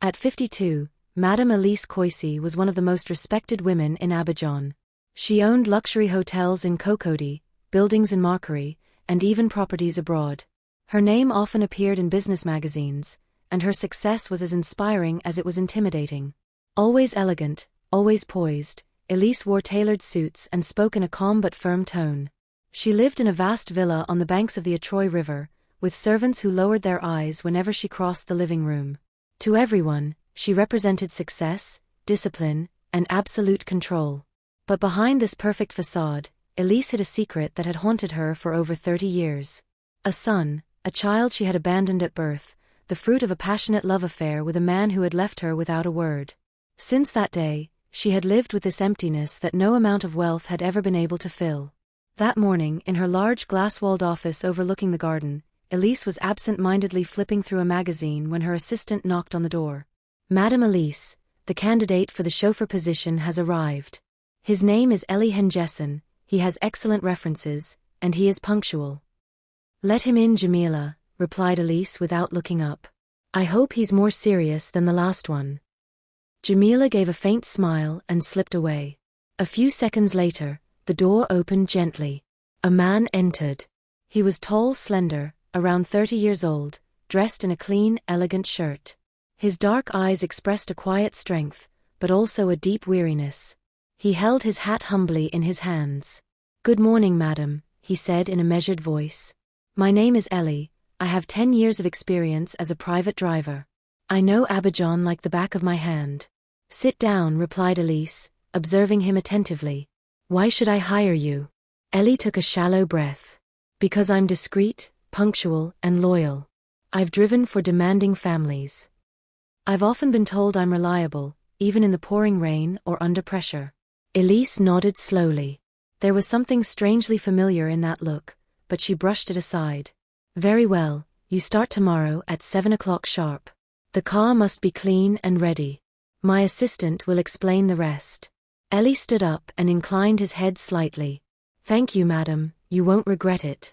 At 52, Madame Elise Coissy was one of the most respected women in Abidjan. She owned luxury hotels in Cocody, buildings in Marcory, and even properties abroad. Her name often appeared in business magazines, and her success was as inspiring as it was intimidating. Always elegant, always poised, Elise wore tailored suits and spoke in a calm but firm tone. She lived in a vast villa on the banks of the Atroy River, with servants who lowered their eyes whenever she crossed the living room. To everyone, she represented success, discipline, and absolute control. But behind this perfect facade, Elise hid a secret that had haunted her for over 30 years. A son, a child she had abandoned at birth, the fruit of a passionate love affair with a man who had left her without a word. Since that day, she had lived with this emptiness that no amount of wealth had ever been able to fill. That morning, in her large glass-walled office overlooking the garden, Elise was absent-mindedly flipping through a magazine when her assistant knocked on the door. "Madame Elise, the candidate for the chauffeur position has arrived. His name is Eli Hengessen, he has excellent references, and he is punctual." "Let him in, Jamila," replied Elise without looking up. "I hope he's more serious than the last one." Jamila gave a faint smile and slipped away. A few seconds later, the door opened gently. A man entered. He was tall, slender, around 30 years old, dressed in a clean, elegant shirt. His dark eyes expressed a quiet strength, but also a deep weariness. He held his hat humbly in his hands. "Good morning, madam," he said in a measured voice. "My name is Eli. I have 10 years of experience as a private driver. I know Abidjan like the back of my hand." "Sit down," replied Elise, observing him attentively. "Why should I hire you?" Eli took a shallow breath. "Because I'm discreet, punctual, and loyal. I've driven for demanding families. I've often been told I'm reliable, even in the pouring rain or under pressure." Elise nodded slowly. There was something strangely familiar in that look, but she brushed it aside. "Very well, you start tomorrow at 7 o'clock sharp. The car must be clean and ready. My assistant will explain the rest." Eli stood up and inclined his head slightly. "Thank you, madam, you won't regret it."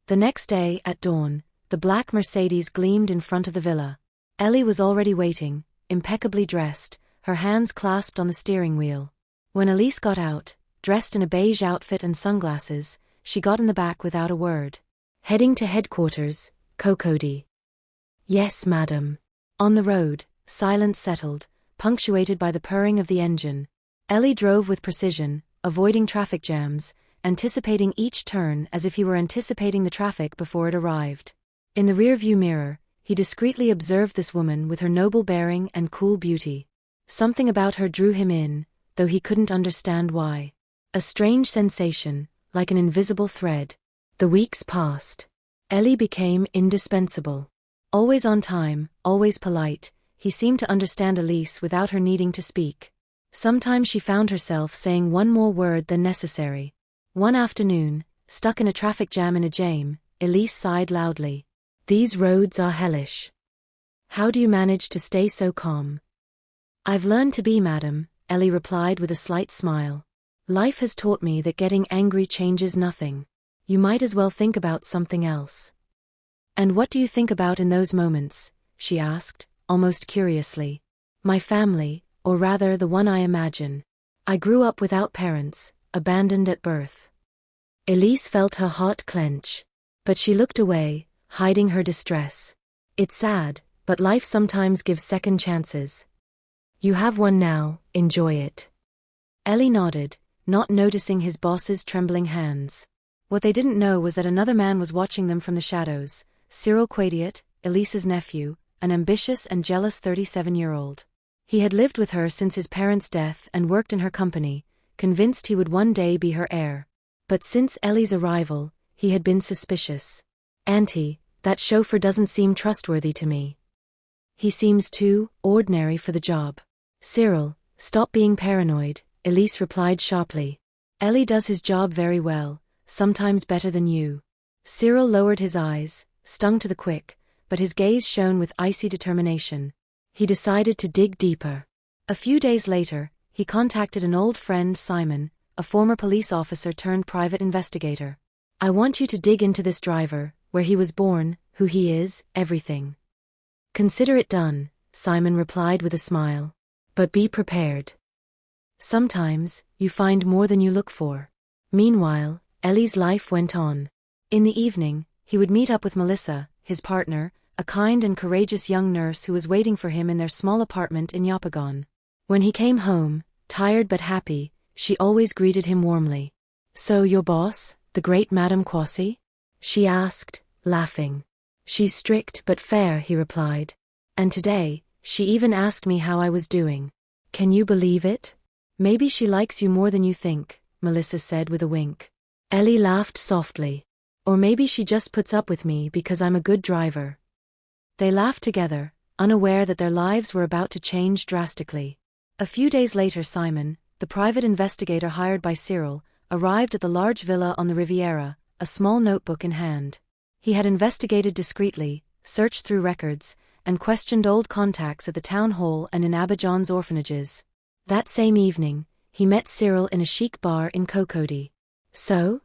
The next day, at dawn, the black Mercedes gleamed in front of the villa. Eli was already waiting, impeccably dressed, her hands clasped on the steering wheel. When Elise got out, dressed in a beige outfit and sunglasses, she got in the back without a word. "Heading to headquarters, Cocody." "Yes, madam." On the road, silence settled, punctuated by the purring of the engine. Eli drove with precision, avoiding traffic jams, anticipating each turn as if he were anticipating the traffic before it arrived. In the rearview mirror, he discreetly observed this woman with her noble bearing and cool beauty. Something about her drew him in, though he couldn't understand why. A strange sensation, like an invisible thread. The weeks passed. Eli became indispensable. Always on time, always polite, he seemed to understand Elise without her needing to speak. Sometimes she found herself saying one more word than necessary. One afternoon, stuck in a traffic jam in Ajame, Elise sighed loudly. "These roads are hellish. How do you manage to stay so calm?" "I've learned to be, madam," Eli replied with a slight smile. "Life has taught me that getting angry changes nothing. You might as well think about something else." "And what do you think about in those moments?" she asked, almost curiously. "My family, or rather the one I imagine. I grew up without parents, abandoned at birth." Elise felt her heart clench. But she looked away, hiding her distress. "It's sad, but life sometimes gives second chances. You have one now, enjoy it." Eli nodded, not noticing his boss's trembling hands. What they didn't know was that another man was watching them from the shadows, Cyril Quadiot, Elise's nephew, an ambitious and jealous 37-year-old. He had lived with her since his parents' death and worked in her company, convinced he would one day be her heir. But since Eli's arrival, he had been suspicious. "Auntie, that chauffeur doesn't seem trustworthy to me. He seems too ordinary for the job." "Cyril, stop being paranoid," Elise replied sharply. "Eli does his job very well, sometimes better than you." Cyril lowered his eyes, stung to the quick, but his gaze shone with icy determination. He decided to dig deeper. A few days later, he contacted an old friend, Simon, a former police officer turned private investigator. "I want you to dig into this driver, where he was born, who he is, everything." "Consider it done," Simon replied with a smile. But be prepared. Sometimes, you find more than you look for. Meanwhile, Ellie's life went on. In the evening, he would meet up with Melissa, his partner, a kind and courageous young nurse who was waiting for him in their small apartment in Yopougon. When he came home, tired but happy, she always greeted him warmly. So your boss, the great Madame Kwasi? She asked, laughing. She's strict but fair, he replied. And today, she even asked me how I was doing. Can you believe it? Maybe she likes you more than you think, Melissa said with a wink. Ellie laughed softly. Or maybe she just puts up with me because I'm a good driver. They laughed together, unaware that their lives were about to change drastically. A few days later Simon, the private investigator hired by Cyril, arrived at the large villa on the Riviera, a small notebook in hand. He had investigated discreetly, searched through records, and questioned old contacts at the town hall and in Abidjan's orphanages. That same evening, he met Cyril in a chic bar in Cocody. So?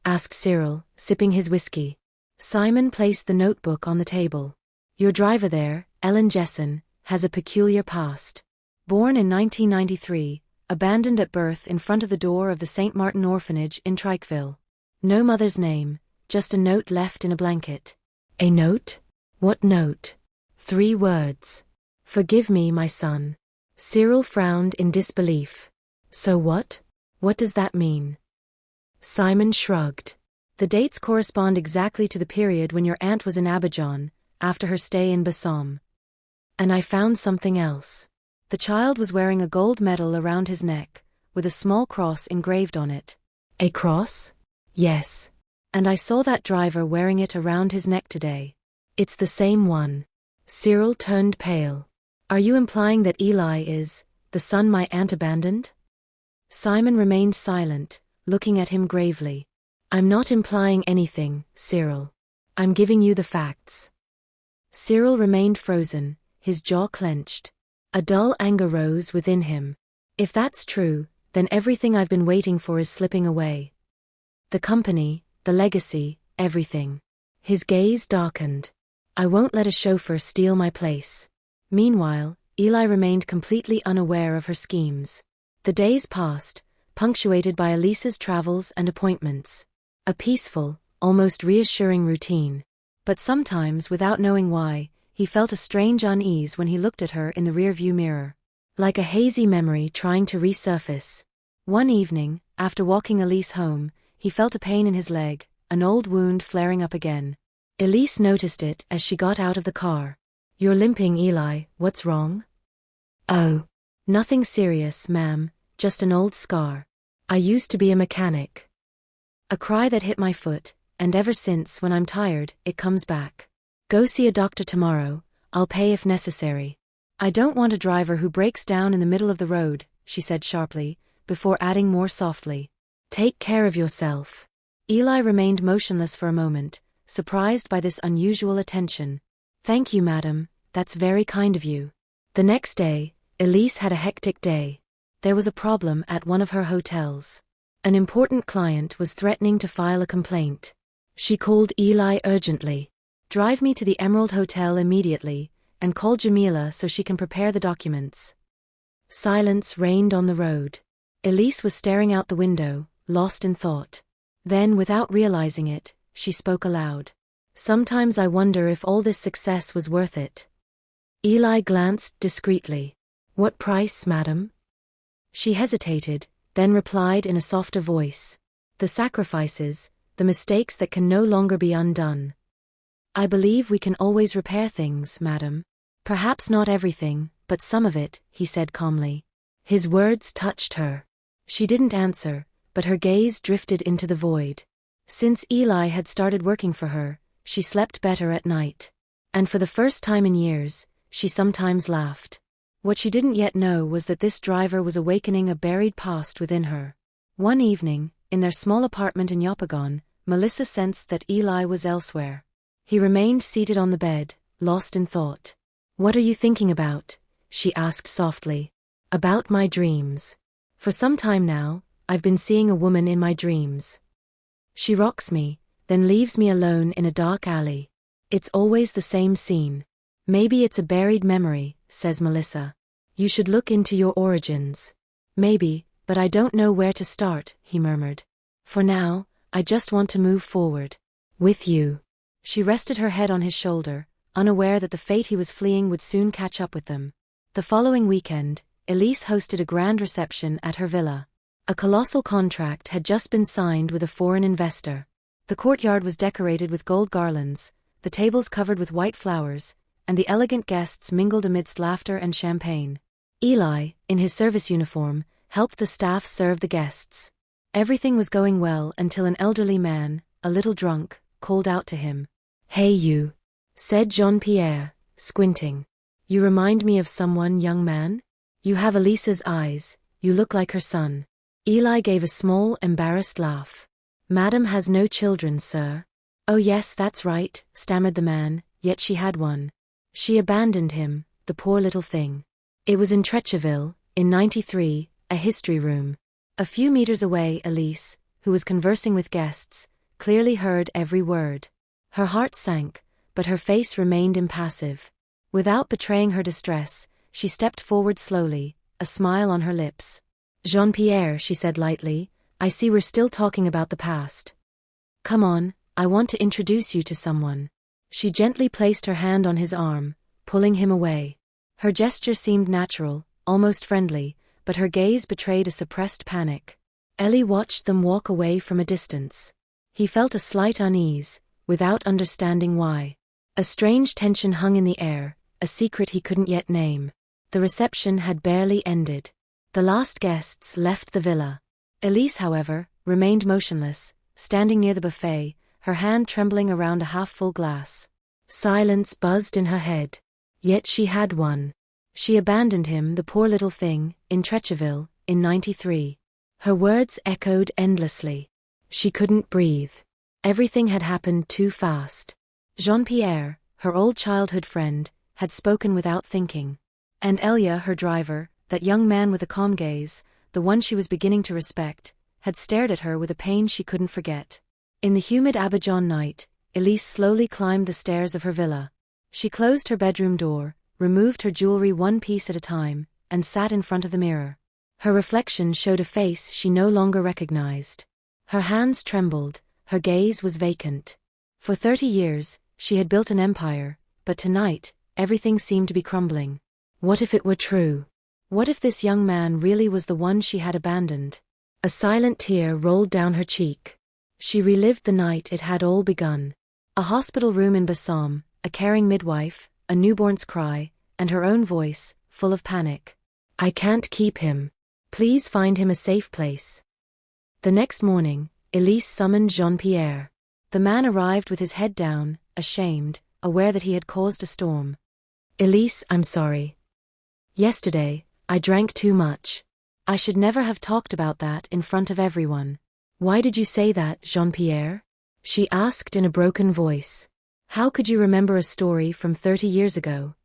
Asked Cyril, sipping his whiskey. Simon placed the notebook on the table. Your driver there, Ellen Jesson, has a peculiar past. Born in 1993, abandoned at birth in front of the door of the St. Martin Orphanage in Trikeville. No mother's name, just a note left in a blanket. A note? What note? 3 words. Forgive me, my son. Cyril frowned in disbelief. So what? What does that mean? Simon shrugged. The dates correspond exactly to the period when your aunt was in Abidjan, after her stay in Bassam. And I found something else. The child was wearing a gold medal around his neck, with a small cross engraved on it. A cross? Yes. And I saw that driver wearing it around his neck today. It's the same one. Cyril turned pale. Are you implying that Eli is the son my aunt abandoned? Simon remained silent, looking at him gravely. I'm not implying anything, Cyril. I'm giving you the facts. Cyril remained frozen, his jaw clenched. A dull anger rose within him. If that's true, then everything I've been waiting for is slipping away. The company, the legacy, everything. His gaze darkened. I won't let a chauffeur steal my place. Meanwhile, Eli remained completely unaware of her schemes. The days passed, punctuated by Elise's travels and appointments. A peaceful, almost reassuring routine. But sometimes, without knowing why, he felt a strange unease when he looked at her in the rearview mirror. Like a hazy memory trying to resurface. One evening, after walking Elise home, he felt a pain in his leg, an old wound flaring up again. Elise noticed it as she got out of the car. You're limping, Eli, what's wrong? Oh. Nothing serious, ma'am, just an old scar. I used to be a mechanic. A cry that hit my foot, and ever since, when I'm tired, it comes back. Go see a doctor tomorrow, I'll pay if necessary. I don't want a driver who breaks down in the middle of the road, she said sharply, before adding more softly. Take care of yourself. Eli remained motionless for a moment, surprised by this unusual attention. Thank you, madam, that's very kind of you. The next day, Elise had a hectic day. There was a problem at one of her hotels. An important client was threatening to file a complaint. She called Eli urgently. Drive me to the Emerald Hotel immediately, and call Jamila so she can prepare the documents. Silence reigned on the road. Elise was staring out the window, lost in thought. Then, without realizing it, she spoke aloud. Sometimes I wonder if all this success was worth it. Eli glanced discreetly. What price, madam? She hesitated, then replied in a softer voice. The sacrifices, the mistakes that can no longer be undone. I believe we can always repair things, madam. Perhaps not everything, but some of it, he said calmly. His words touched her. She didn't answer, but her gaze drifted into the void. Since Eli had started working for her, she slept better at night. And for the first time in years, she sometimes laughed. What she didn't yet know was that this driver was awakening a buried past within her. One evening, in their small apartment in Yopougon, Melissa sensed that Eli was elsewhere. He remained seated on the bed, lost in thought. What are you thinking about? She asked softly. About my dreams. For some time now, I've been seeing a woman in my dreams. She rocks me, then leaves me alone in a dark alley. It's always the same scene. Maybe it's a buried memory, says Melissa. You should look into your origins. Maybe, but I don't know where to start, he murmured. For now, I just want to move forward. With you. She rested her head on his shoulder, unaware that the fate he was fleeing would soon catch up with them. The following weekend, Elise hosted a grand reception at her villa. A colossal contract had just been signed with a foreign investor. The courtyard was decorated with gold garlands, the tables covered with white flowers, and the elegant guests mingled amidst laughter and champagne. Eli, in his service uniform, helped the staff serve the guests. Everything was going well until an elderly man, a little drunk, called out to him. Hey you, said Jean-Pierre, squinting. You remind me of someone, young man? You have Elisa's eyes, you look like her son. Eli gave a small, embarrassed laugh. Madam has no children, sir. Oh yes, that's right, stammered the man, yet she had one. She abandoned him, the poor little thing. It was in Trécheville, in 93, a history room. A few meters away, Elise, who was conversing with guests, clearly heard every word. Her heart sank, but her face remained impassive. Without betraying her distress, she stepped forward slowly, a smile on her lips. Jean-Pierre, she said lightly, I see we're still talking about the past. Come on, I want to introduce you to someone. She gently placed her hand on his arm, pulling him away. Her gesture seemed natural, almost friendly, but her gaze betrayed a suppressed panic. Ellie watched them walk away from a distance. He felt a slight unease, without understanding why. A strange tension hung in the air, a secret he couldn't yet name. The reception had barely ended. The last guests left the villa. Elise, however, remained motionless, standing near the buffet, her hand trembling around a half-full glass. Silence buzzed in her head. Yet she had one. She abandoned him, the poor little thing, in Trécheville, in 93. Her words echoed endlessly. She couldn't breathe. Everything had happened too fast. Jean-Pierre, her old childhood friend, had spoken without thinking. And Elia, her driver, that young man with a calm gaze, the one she was beginning to respect, had stared at her with a pain she couldn't forget. In the humid Abidjan night, Elise slowly climbed the stairs of her villa. She closed her bedroom door, removed her jewelry one piece at a time, and sat in front of the mirror. Her reflection showed a face she no longer recognized. Her hands trembled, her gaze was vacant. For 30 years, she had built an empire, but tonight, everything seemed to be crumbling. What if it were true? What if this young man really was the one she had abandoned? A silent tear rolled down her cheek. She relived the night it had all begun. A hospital room in Bassam, a caring midwife, a newborn's cry, and her own voice, full of panic. I can't keep him. Please find him a safe place. The next morning, Elise summoned Jean-Pierre. The man arrived with his head down, ashamed, aware that he had caused a storm. Elise, I'm sorry. Yesterday, I drank too much. I should never have talked about that in front of everyone. Why did you say that, Jean-Pierre? She asked in a broken voice. How could you remember a story from 30 years ago?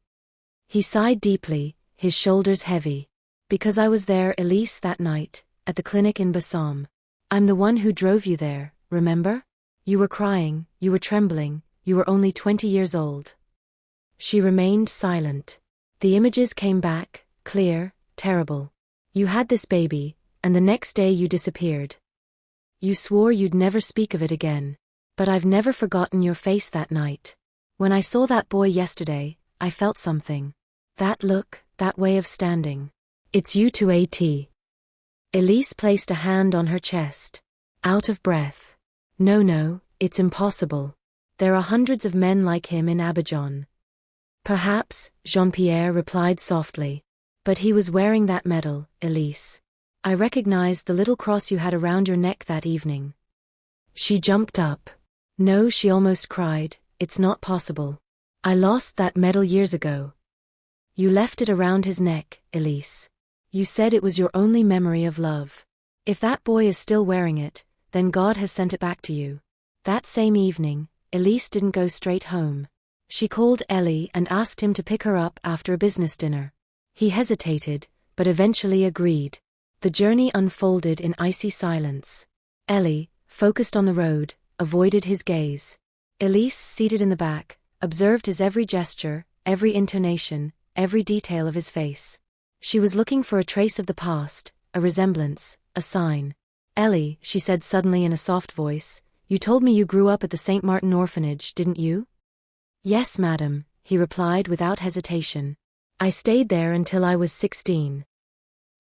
He sighed deeply, his shoulders heavy. Because I was there, Elise, that night, at the clinic in Bassam. I'm the one who drove you there, remember? You were crying, you were trembling, you were only 20 years old. She remained silent. The images came back, clear, terrible. You had this baby, and the next day you disappeared. You swore you'd never speak of it again. But I've never forgotten your face that night. When I saw that boy yesterday, I felt something. That look, that way of standing. It's you to AT. Elise placed a hand on her chest. Out of breath. No, it's impossible. There are hundreds of men like him in Abidjan. Perhaps, Jean-Pierre replied softly. But he was wearing that medal, Elise. I recognized the little cross you had around your neck that evening. She jumped up. No, she almost cried, it's not possible. I lost that medal years ago. You left it around his neck, Elise. You said it was your only memory of love. If that boy is still wearing it, then God has sent it back to you. That same evening, Elise didn't go straight home. She called Ellie and asked him to pick her up after a business dinner. He hesitated, but eventually agreed. The journey unfolded in icy silence. Ellie, focused on the road, avoided his gaze. Elise, seated in the back, observed his every gesture, every intonation, every detail of his face. She was looking for a trace of the past, a resemblance, a sign. "Ellie," she said suddenly in a soft voice, "you told me you grew up at the St. Martin orphanage, didn't you?" "Yes, madam," he replied without hesitation. "I stayed there until I was 16.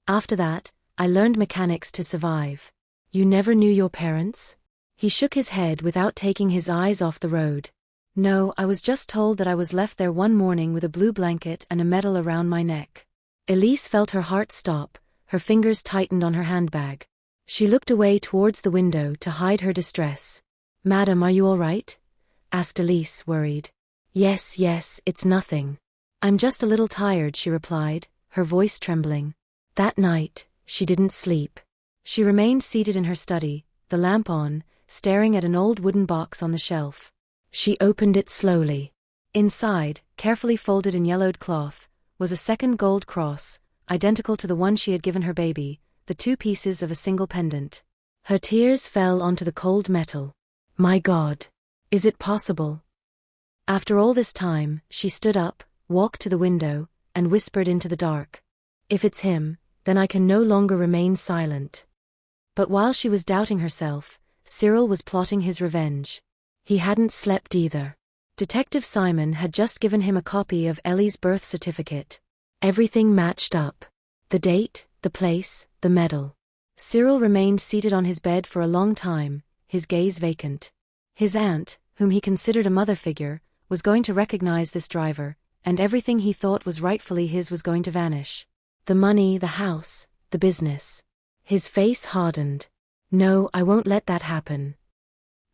After that, I learned mechanics to survive." "You never knew your parents?" He shook his head without taking his eyes off the road. "No, I was just told that I was left there one morning with a blue blanket and a medal around my neck." Elise felt her heart stop, her fingers tightened on her handbag. She looked away towards the window to hide her distress. "Madam, are you all right?" asked Elise, worried. Yes, it's nothing. I'm just a little tired," she replied, her voice trembling. That night, she didn't sleep. She remained seated in her study, the lamp on, staring at an old wooden box on the shelf. She opened it slowly. Inside, carefully folded in yellowed cloth, was a second gold cross, identical to the one she had given her baby, the two pieces of a single pendant. Her tears fell onto the cold metal. My God! Is it possible? After all this time, she stood up, walked to the window, and whispered into the dark. If it's him, then I can no longer remain silent. But while she was doubting herself, Cyril was plotting his revenge. He hadn't slept either. Detective Simon had just given him a copy of Ellie's birth certificate. Everything matched up. The date, the place, the medal. Cyril remained seated on his bed for a long time, his gaze vacant. His aunt, whom he considered a mother figure, was going to recognize this driver, and everything he thought was rightfully his was going to vanish. The money, the house, the business. His face hardened. No, I won't let that happen.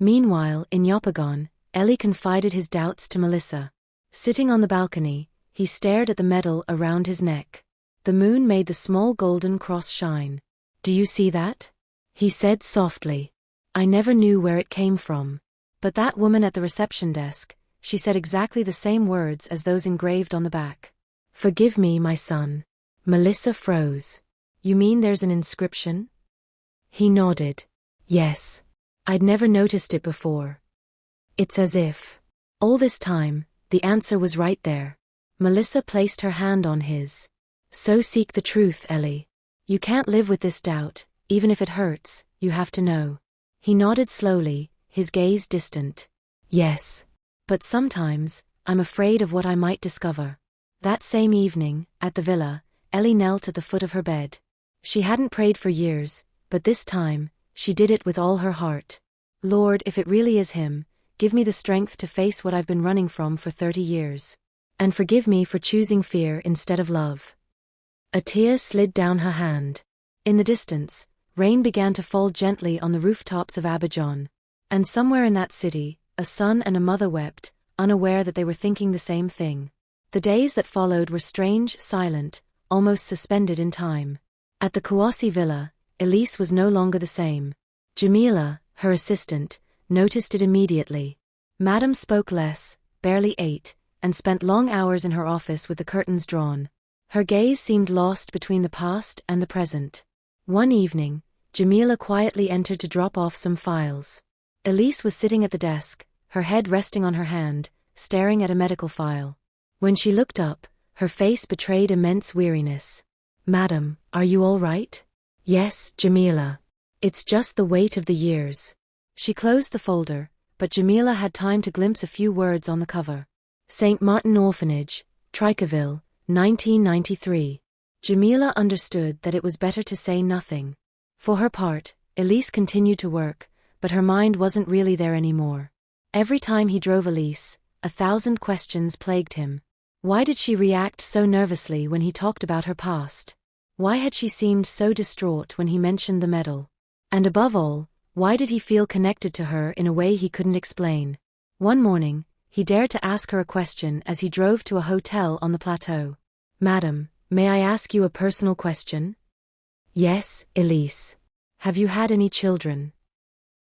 Meanwhile, in Yopougon, Ellie confided his doubts to Melissa. Sitting on the balcony, he stared at the medal around his neck. The moon made the small golden cross shine. Do you see that? He said softly. I never knew where it came from. But that woman at the reception desk, she said exactly the same words as those engraved on the back. Forgive me, my son. Melissa froze. You mean there's an inscription? He nodded. Yes. I'd never noticed it before. It's as if, all this time, the answer was right there. Melissa placed her hand on his. So seek the truth, Ellie. You can't live with this doubt, even if it hurts, you have to know. He nodded slowly, his gaze distant. Yes. But sometimes, I'm afraid of what I might discover. That same evening, at the villa, Ellie knelt at the foot of her bed. She hadn't prayed for years, but this time, she did it with all her heart. Lord, if it really is him, give me the strength to face what I've been running from for 30 years. And forgive me for choosing fear instead of love. A tear slid down her hand. In the distance, rain began to fall gently on the rooftops of Abidjan. And somewhere in that city, a son and a mother wept, unaware that they were thinking the same thing. The days that followed were strange, silent, almost suspended in time. At the Kouassi villa, Elise was no longer the same. Jamila, her assistant, noticed it immediately. Madame spoke less, barely ate, and spent long hours in her office with the curtains drawn. Her gaze seemed lost between the past and the present. One evening, Jamila quietly entered to drop off some files. Elise was sitting at the desk, her head resting on her hand, staring at a medical file. When she looked up, her face betrayed immense weariness. Madam, are you all right? Yes, Jamila. It's just the weight of the years. She closed the folder, but Jamila had time to glimpse a few words on the cover. St. Martin Orphanage, Tricaville, 1993. Jamila understood that it was better to say nothing. For her part, Elise continued to work, but her mind wasn't really there anymore. Every time he drove Elise, 1,000 questions plagued him. Why did she react so nervously when he talked about her past? Why had she seemed so distraught when he mentioned the medal? And above all, why did he feel connected to her in a way he couldn't explain? One morning, he dared to ask her a question as he drove to a hotel on the plateau. Madam, may I ask you a personal question? Yes, Elise. Have you had any children?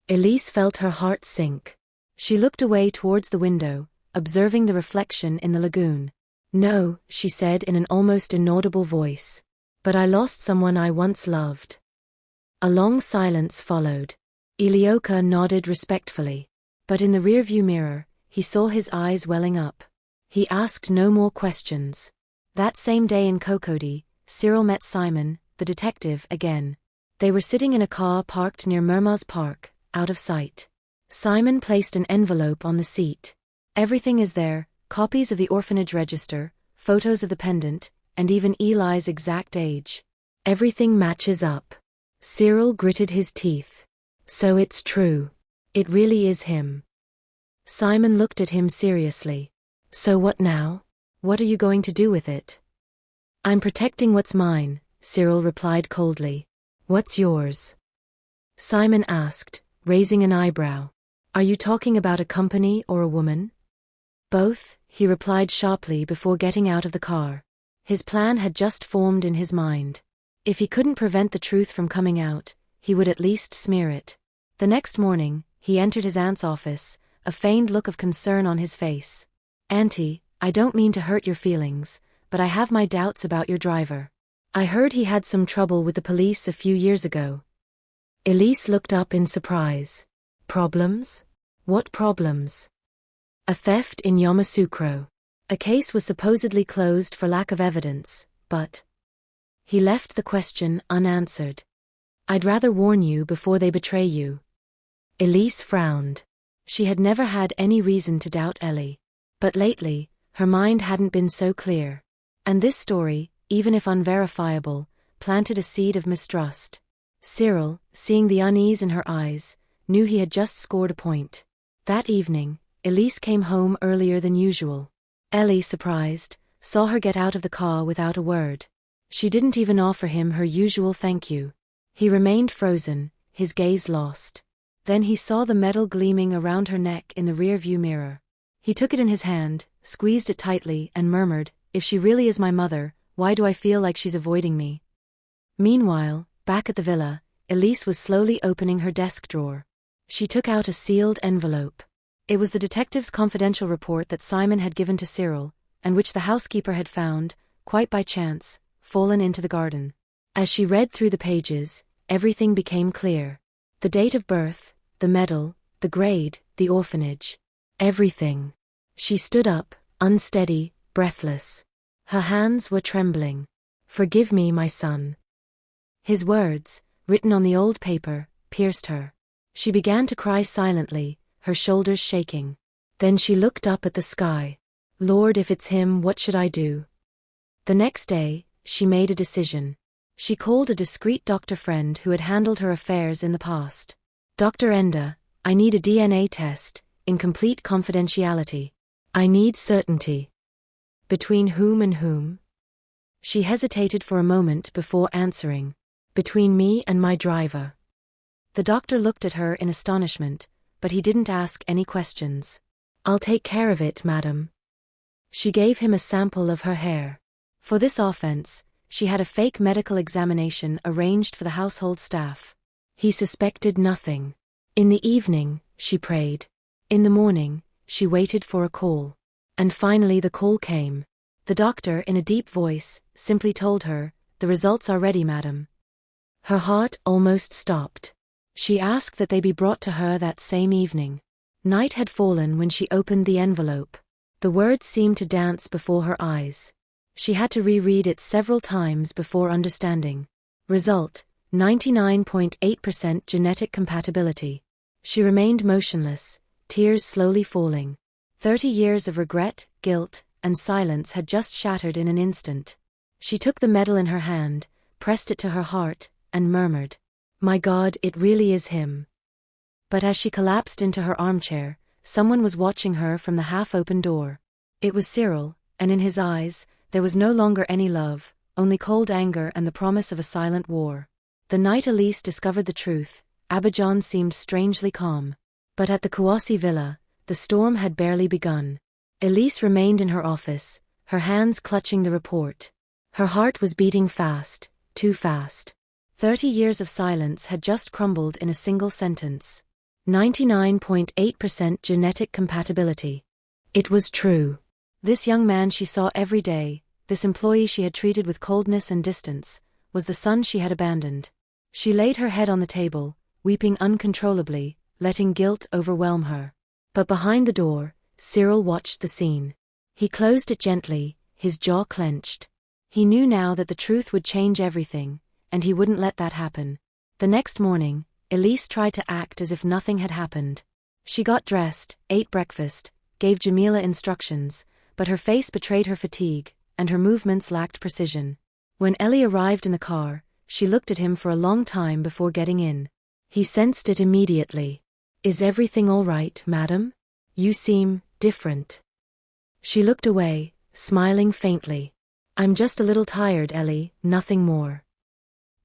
Elise felt her heart sink. She looked away towards the window, observing the reflection in the lagoon. No, she said in an almost inaudible voice. But I lost someone I once loved. A long silence followed. Ilioka nodded respectfully. But in the rearview mirror, he saw his eyes welling up. He asked no more questions. That same day in Cocody, Cyril met Simon, the detective, again. They were sitting in a car parked near Mermoz Park, out of sight. Simon placed an envelope on the seat. Everything is there, copies of the orphanage register, photos of the pendant, and even Eli's exact age. Everything matches up. Cyril gritted his teeth. So it's true. It really is him. Simon looked at him seriously. So what now? What are you going to do with it? I'm protecting what's mine, Cyril replied coldly. What's yours? Simon asked, raising an eyebrow. Are you talking about a company or a woman? Both, he replied sharply before getting out of the car. His plan had just formed in his mind. If he couldn't prevent the truth from coming out, he would at least smear it. The next morning, he entered his aunt's office, a feigned look of concern on his face. Auntie, I don't mean to hurt your feelings, but I have my doubts about your driver. I heard he had some trouble with the police a few years ago. Elise looked up in surprise. Problems? What problems? A theft in Yamoussoukro. A case was supposedly closed for lack of evidence, but he left the question unanswered. I'd rather warn you before they betray you. Elise frowned. She had never had any reason to doubt Ellie. But lately, her mind hadn't been so clear. And this story, even if unverifiable, planted a seed of mistrust. Cyril, seeing the unease in her eyes, knew he had just scored a point. That evening, Elise came home earlier than usual. Ellie, surprised, saw her get out of the car without a word. She didn't even offer him her usual thank you. He remained frozen, his gaze lost. Then he saw the metal gleaming around her neck in the rear-view mirror. He took it in his hand, squeezed it tightly, and murmured, "If she really is my mother, why do I feel like she's avoiding me?" Meanwhile, back at the villa, Elise was slowly opening her desk drawer. She took out a sealed envelope. It was the detective's confidential report that Simon had given to Cyril, and which the housekeeper had found, quite by chance, fallen into the garden. As she read through the pages, everything became clear. The date of birth, the medal, the grade, the orphanage. Everything. She stood up, unsteady, breathless. Her hands were trembling. "Forgive me, my son." His words, written on the old paper, pierced her. She began to cry silently, her shoulders shaking. Then she looked up at the sky. "Lord, if it's him, what should I do?" The next day, she made a decision. She called a discreet doctor friend who had handled her affairs in the past. "Dr. Enda, I need a DNA test, in complete confidentiality. I need certainty." "Between whom and whom?" She hesitated for a moment before answering. "Between me and my driver." The doctor looked at her in astonishment, but he didn't ask any questions. "I'll take care of it, madam." She gave him a sample of her hair. For this offense, she had a fake medical examination arranged for the household staff. He suspected nothing. In the evening, she prayed. In the morning, she waited for a call. And finally the call came. The doctor, in a deep voice, simply told her, "The results are ready, madam." Her heart almost stopped. She asked that they be brought to her that same evening. Night had fallen when she opened the envelope. The words seemed to dance before her eyes. She had to reread it several times before understanding. Result: 99.8% genetic compatibility. She remained motionless, tears slowly falling. 30 years of regret, guilt, and silence had just shattered in an instant. She took the medal in her hand, pressed it to her heart, and murmured, "My God, it really is him." But as she collapsed into her armchair, someone was watching her from the half-open door. It was Cyril, and in his eyes, there was no longer any love, only cold anger and the promise of a silent war. The night Elise discovered the truth, Abidjan seemed strangely calm. But at the Kouassi villa, the storm had barely begun. Elise remained in her office, her hands clutching the report. Her heart was beating fast, too fast. 30 years of silence had just crumbled in a single sentence. 99.8% genetic compatibility. It was true. This young man she saw every day, this employee she had treated with coldness and distance, was the son she had abandoned. She laid her head on the table, weeping uncontrollably, letting guilt overwhelm her. But behind the door, Cyril watched the scene. He closed it gently, his jaw clenched. He knew now that the truth would change everything, and he wouldn't let that happen. The next morning, Elise tried to act as if nothing had happened. She got dressed, ate breakfast, gave Jamila instructions, but her face betrayed her fatigue, and her movements lacked precision. When Ellie arrived in the car, she looked at him for a long time before getting in. He sensed it immediately. "Is everything all right, madam? You seem different." She looked away, smiling faintly. "I'm just a little tired, Ellie, nothing more."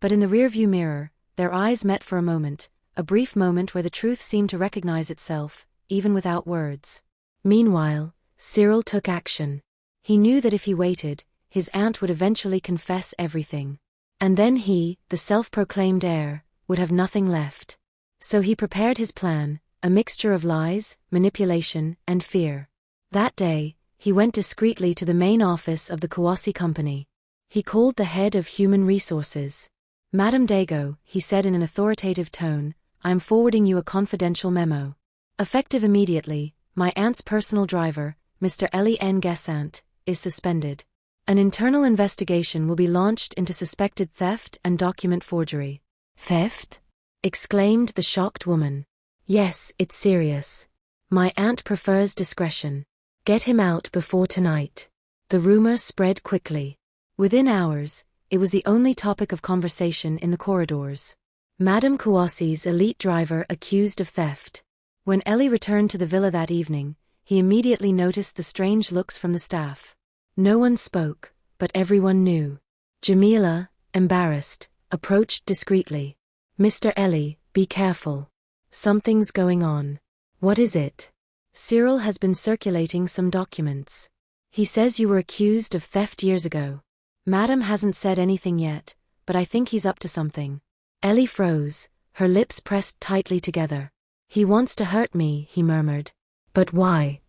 But in the rearview mirror, their eyes met for a moment, a brief moment where the truth seemed to recognize itself, even without words. Meanwhile, Cyril took action. He knew that if he waited, his aunt would eventually confess everything. And then he, the self-proclaimed heir, would have nothing left. So he prepared his plan, a mixture of lies, manipulation, and fear. That day, he went discreetly to the main office of the Kawasi Company. He called the head of human resources. "Madam Dago," he said in an authoritative tone, "I am forwarding you a confidential memo. Effective immediately, my aunt's personal driver, Mr. Eli N. Gesant, is suspended. An internal investigation will be launched into suspected theft and document forgery." "Theft?" exclaimed the shocked woman. "Yes, it's serious. My aunt prefers discretion. Get him out before tonight." The rumor spread quickly. Within hours, it was the only topic of conversation in the corridors. Madame Kawasi's elite driver accused of theft. When Ellie returned to the villa that evening, he immediately noticed the strange looks from the staff. No one spoke, but everyone knew. Jamila, embarrassed, approached discreetly. "Mr. Ellie, be careful. Something's going on." "What is it?" "Cyril has been circulating some documents. He says you were accused of theft years ago. Madam hasn't said anything yet, but I think he's up to something." Ellie froze, her lips pressed tightly together. "He wants to hurt me," he murmured. "But why?"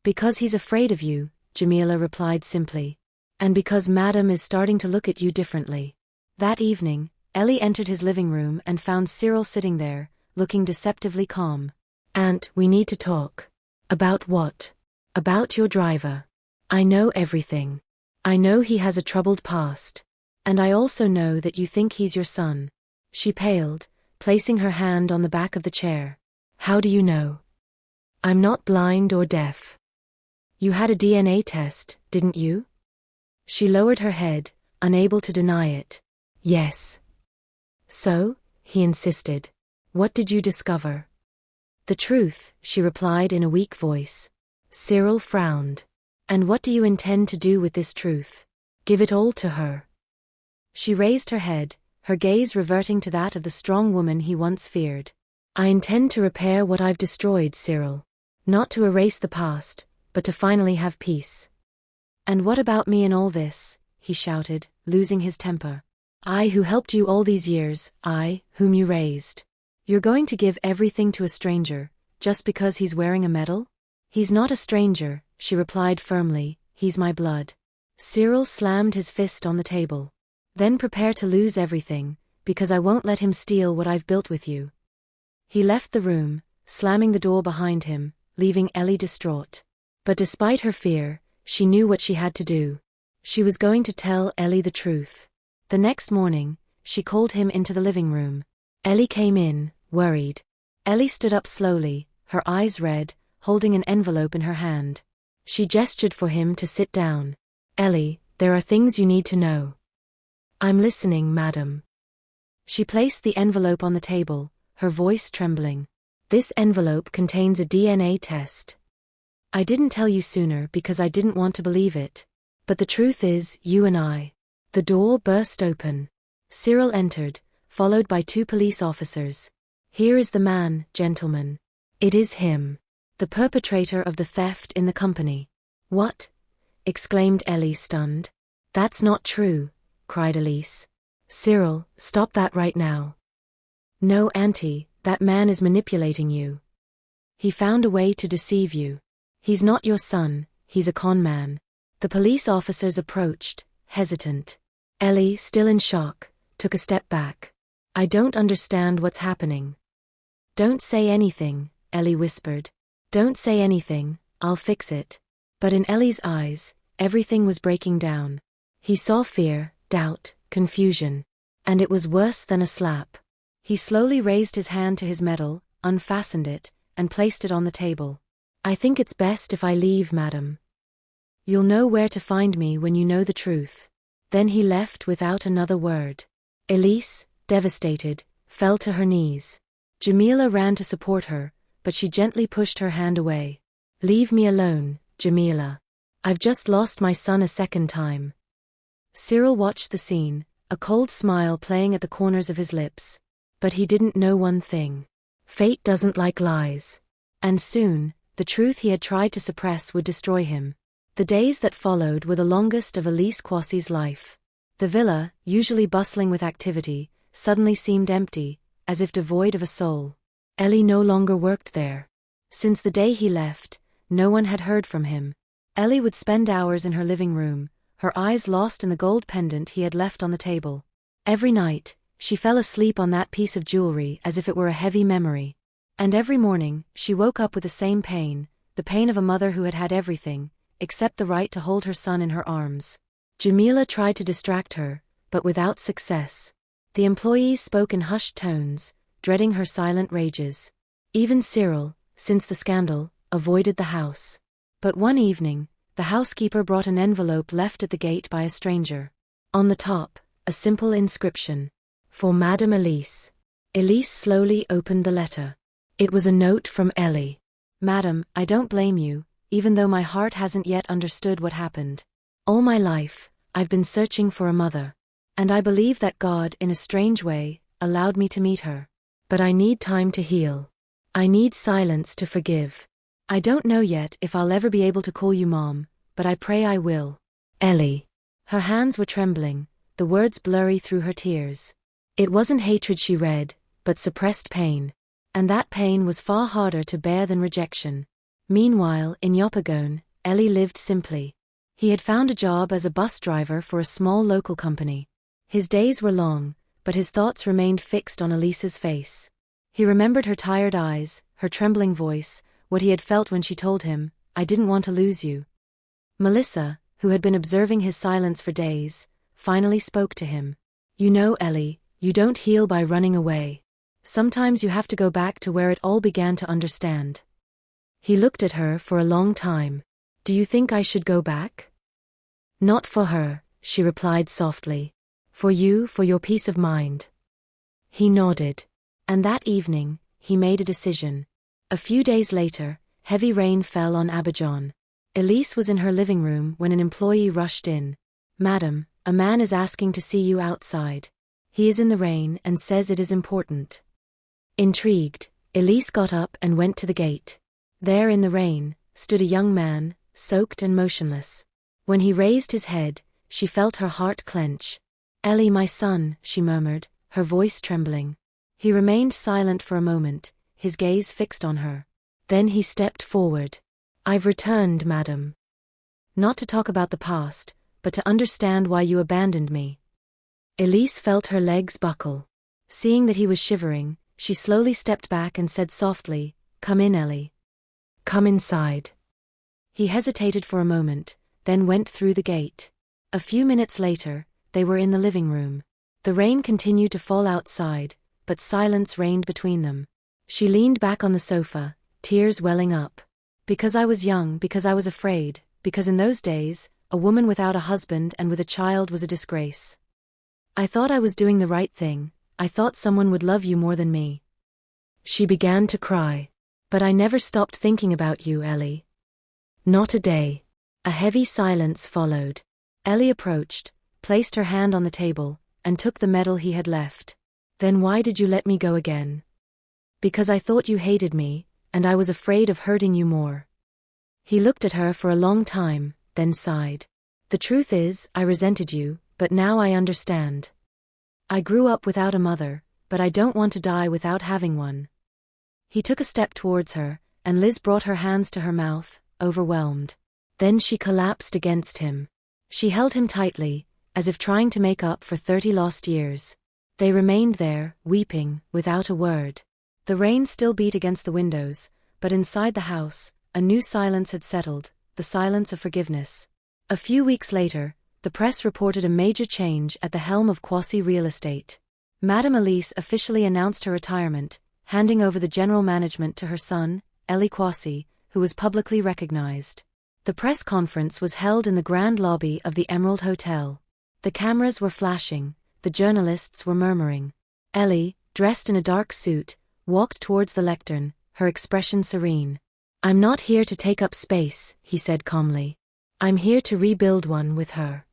"Because he's afraid of you," Jamila replied simply. "And because Madam is starting to look at you differently." That evening, Ellie entered his living room and found Cyril sitting there, looking deceptively calm. "Aunt, we need to talk." "About what?" "About your driver. I know everything. I know he has a troubled past. And I also know that you think he's your son." She paled, placing her hand on the back of the chair. "How do you know?" "I'm not blind or deaf." "You had a DNA test, didn't you?" She lowered her head, unable to deny it. "Yes." "So?" he insisted. "What did you discover?" "The truth," she replied in a weak voice. Cyril frowned. "And what do you intend to do with this truth?" "Give it all to her." She raised her head, her gaze reverting to that of the strong woman he once feared. "I intend to repair what I've destroyed, Cyril. Not to erase the past, but to finally have peace." "And what about me in all this?" he shouted, losing his temper. "I who helped you all these years, I, whom you raised. You're going to give everything to a stranger, just because he's wearing a medal?" "He's not a stranger," she replied firmly, "he's my blood." Cyril slammed his fist on the table. "Then prepare to lose everything, because I won't let him steal what I've built with you." He left the room, slamming the door behind him, leaving Ellie distraught. But despite her fear, she knew what she had to do. She was going to tell Ellie the truth. The next morning, she called him into the living room. Ellie came in, worried. Ellie stood up slowly, her eyes red, holding an envelope in her hand. She gestured for him to sit down. "Ellie, there are things you need to know." "I'm listening, madam." She placed the envelope on the table, her voice trembling. "This envelope contains a DNA test. I didn't tell you sooner because I didn't want to believe it. But the truth is, you and I." The door burst open. Cyril entered, followed by 2 police officers. "Here is the man, gentlemen. It is him. The perpetrator of the theft in the company." "What?" exclaimed Ellie, stunned. "That's not true," cried Elise. "Cyril, stop that right now." "No, Auntie, that man is manipulating you. He found a way to deceive you. He's not your son, he's a con man." The police officers approached, hesitant. Ellie, still in shock, took a step back. "I don't understand what's happening." "Don't say anything," Ellie whispered. "Don't say anything, I'll fix it." But in Ellie's eyes, Everything was breaking down. He saw fear, doubt, confusion. And it was worse than a slap. He slowly raised his hand to his medal, unfastened it, and placed it on the table. "I think it's best if I leave, madam. You'll know where to find me when you know the truth." Then he left without another word. Elise, devastated, fell to her knees. Jamila ran to support her, but she gently pushed her hand away. "Leave me alone, Jamila. I've just lost my son a second time." Cyril watched the scene, a cold smile playing at the corners of his lips. But he didn't know one thing. Fate doesn't like lies. And soon, the truth he had tried to suppress would destroy him. The days that followed were the longest of Elise Kwasi's life. The villa, usually bustling with activity, suddenly seemed empty, as if devoid of a soul. Ellie no longer worked there. Since the day he left, no one had heard from him. Ellie would spend hours in her living room, her eyes lost in the gold pendant he had left on the table. Every night, she fell asleep on that piece of jewelry as if it were a heavy memory. And every morning, she woke up with the same pain, the pain of a mother who had had everything, except the right to hold her son in her arms. Jamila tried to distract her, but without success. The employees spoke in hushed tones, dreading her silent rages. Even Cyril, since the scandal, avoided the house. But one evening, the housekeeper brought an envelope left at the gate by a stranger. On the top, a simple inscription. "For Madame Elise." Elise slowly opened the letter. It was a note from Ellie. "Madam, I don't blame you, even though my heart hasn't yet understood what happened. All my life, I've been searching for a mother. And I believe that God, in a strange way, allowed me to meet her. But I need time to heal. I need silence to forgive. I don't know yet if I'll ever be able to call you Mom, but I pray I will. Ellie." Her hands were trembling, the words blurry through her tears. It wasn't hatred she read, but suppressed pain. And that pain was far harder to bear than rejection. Meanwhile, in Yopougon, Ellie lived simply. He had found a job as a bus driver for a small local company. His days were long, but his thoughts remained fixed on Elise's face. He remembered her tired eyes, her trembling voice, what he had felt when she told him, "I didn't want to lose you." Melissa, who had been observing his silence for days, finally spoke to him. "You know, Ellie, you don't heal by running away. Sometimes you have to go back to where it all began to understand." He looked at her for a long time. "Do you think I should go back?" "Not for her," she replied softly. "For you, for your peace of mind." He nodded. And that evening, he made a decision. A few days later, heavy rain fell on Abidjan. Elise was in her living room when an employee rushed in. "Madam, a man is asking to see you outside. He is in the rain and says it is important." Intrigued, Elise got up and went to the gate. There in the rain, stood a young man, soaked and motionless. When he raised his head, she felt her heart clench. "Ellie, my son," she murmured, her voice trembling. He remained silent for a moment, his gaze fixed on her. Then he stepped forward. "I've returned, madam. Not to talk about the past, but to understand why you abandoned me." Elise felt her legs buckle. Seeing that he was shivering, she slowly stepped back and said softly, "Come in, Ellie. Come inside." He hesitated for a moment, then went through the gate. A few minutes later, they were in the living room. The rain continued to fall outside, but silence reigned between them. She leaned back on the sofa, tears welling up. "Because I was young, because I was afraid, because in those days, a woman without a husband and with a child was a disgrace. I thought I was doing the right thing, I thought someone would love you more than me." She began to cry. "But I never stopped thinking about you, Ellie. Not a day." A heavy silence followed. Ellie approached, placed her hand on the table, and took the medal he had left. "Then why did you let me go again?" "Because I thought you hated me, and I was afraid of hurting you more." He looked at her for a long time, then sighed. "The truth is, I resented you, but now I understand. I grew up without a mother, but I don't want to die without having one." He took a step towards her, and Liz brought her hands to her mouth, overwhelmed. Then she collapsed against him. She held him tightly, as if trying to make up for 30 lost years. They remained there, weeping, without a word. The rain still beat against the windows, but inside the house, a new silence had settled, the silence of forgiveness. A few weeks later, the press reported a major change at the helm of Quasi Real Estate. Madame Elise officially announced her retirement, handing over the general management to her son, Elie Quasi, who was publicly recognized. The press conference was held in the grand lobby of the Emerald Hotel. The cameras were flashing, the journalists were murmuring. Elie, dressed in a dark suit, walked towards the lectern, her expression serene. "I'm not here to take up space," he said calmly. "I'm here to rebuild one with her."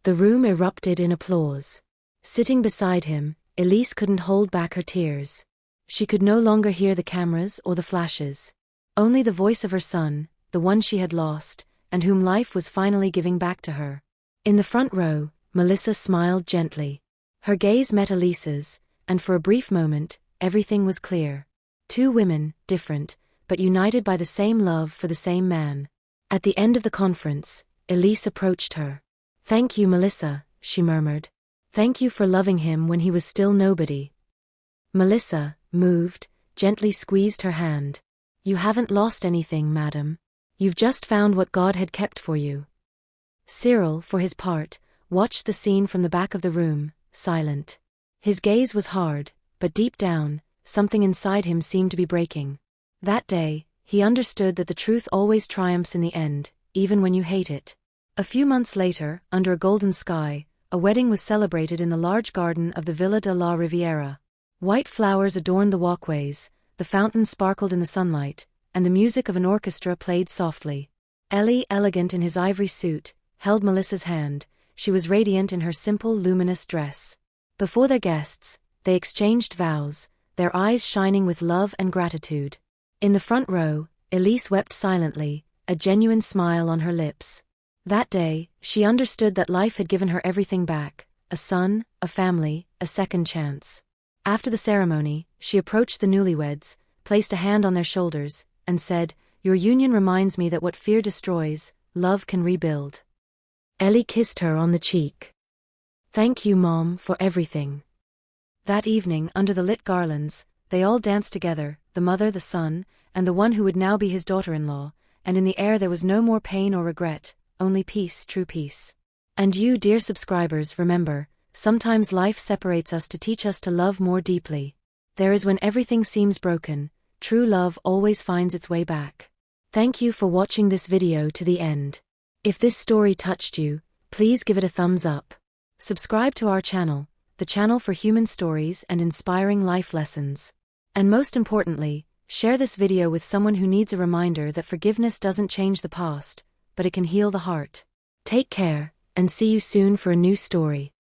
The room erupted in applause. Sitting beside him, Elise couldn't hold back her tears. She could no longer hear the cameras or the flashes. Only the voice of her son, the one she had lost, and whom life was finally giving back to her. In the front row, Melissa smiled gently. Her gaze met Elise's, and for a brief moment, everything was clear. Two women, different, but united by the same love for the same man. At the end of the conference, Elise approached her. "Thank you, Melissa," she murmured. "Thank you for loving him when he was still nobody." Melissa, moved, gently squeezed her hand. "You haven't lost anything, madam. You've just found what God had kept for you." Cyril, for his part, watched the scene from the back of the room, silent. His gaze was hard, but deep down, something inside him seemed to be breaking. That day, he understood that the truth always triumphs in the end, even when you hate it. A few months later, under a golden sky, a wedding was celebrated in the large garden of the Villa de la Riviera. White flowers adorned the walkways, the fountain sparkled in the sunlight, and the music of an orchestra played softly. Elie, elegant in his ivory suit, held Melissa's hand. She was radiant in her simple, luminous dress. Before their guests, they exchanged vows, their eyes shining with love and gratitude. In the front row, Elise wept silently, a genuine smile on her lips. That day, she understood that life had given her everything back: a son, a family, a second chance. After the ceremony, she approached the newlyweds, placed a hand on their shoulders, and said, "Your union reminds me that what fear destroys, love can rebuild." Elie kissed her on the cheek. "Thank you, Mom, for everything." That evening, under the lit garlands, they all danced together, the mother, the son, and the one who would now be his daughter-in-law, and in the air there was no more pain or regret, only peace, true peace. And you, dear subscribers, remember, sometimes life separates us to teach us to love more deeply. There is when everything seems broken, true love always finds its way back. Thank you for watching this video to the end. If this story touched you, please give it a thumbs up. Subscribe to our channel, the channel for human stories and inspiring life lessons. And most importantly, share this video with someone who needs a reminder that forgiveness doesn't change the past, but it can heal the heart. Take care, and see you soon for a new story.